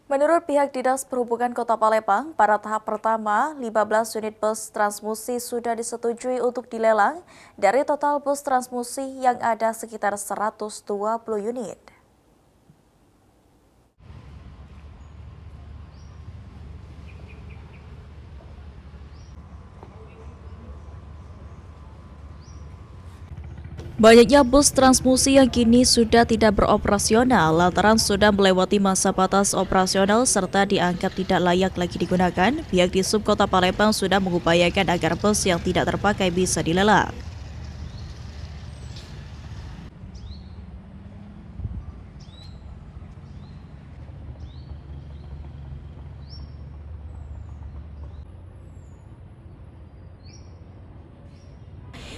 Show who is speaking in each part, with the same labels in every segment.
Speaker 1: Menurut pihak Dinas Perhubungan Kota Palembang, pada tahap pertama, 15 unit bus transmusi sudah disetujui untuk dilelang dari total bus transmusi yang ada sekitar 120 unit. Banyaknya bus transmusi yang kini sudah tidak beroperasional lantaran sudah melewati masa batas operasional serta dianggap tidak layak lagi digunakan. Pihak Disub Kota Palembang sudah mengupayakan agar bus yang tidak terpakai bisa dilelang.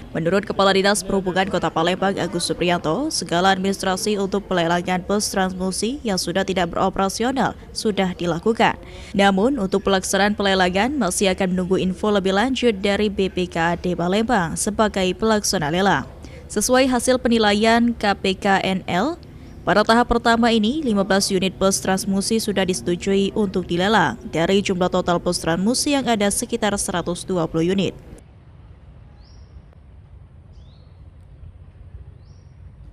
Speaker 1: Menurut Kepala Dinas Perhubungan Kota Palembang Agus Supriyanto, segala administrasi untuk pelelangan bus transmusi yang sudah tidak beroperasional sudah dilakukan. Namun, untuk pelaksanaan pelelangan masih akan menunggu info lebih lanjut dari BPKAD Palembang sebagai pelaksana lelang. Sesuai hasil penilaian KPKNL, pada tahap pertama ini, 15 unit bus transmusi sudah disetujui untuk dilelang dari jumlah total bus transmusi yang ada sekitar 120 unit.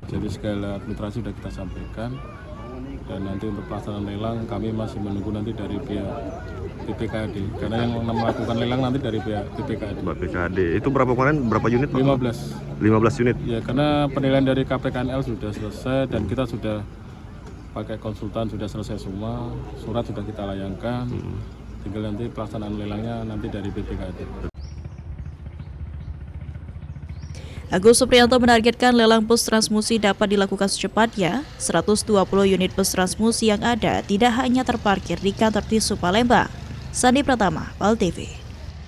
Speaker 2: Jadi segala administrasi sudah kita sampaikan dan nanti untuk pelaksanaan lelang kami masih menunggu nanti dari pihak BPKAD karena yang melakukan lelang nanti dari pihak BPKAD.
Speaker 3: Itu berapa kemarin? Berapa unit? 15 unit.
Speaker 2: Ya, karena penilaian dari KPKNL sudah selesai dan kita sudah pakai konsultan, sudah selesai semua, surat sudah kita layangkan. Tinggal nanti pelaksanaan lelangnya nanti dari BPKAD.
Speaker 1: Agus Supriyanto menargetkan lelang bus transmusi dapat dilakukan secepatnya. 120 unit bus transmusi yang ada tidak hanya terparkir di kantor Disub Palembang. Sandi Pratama, PAL TV.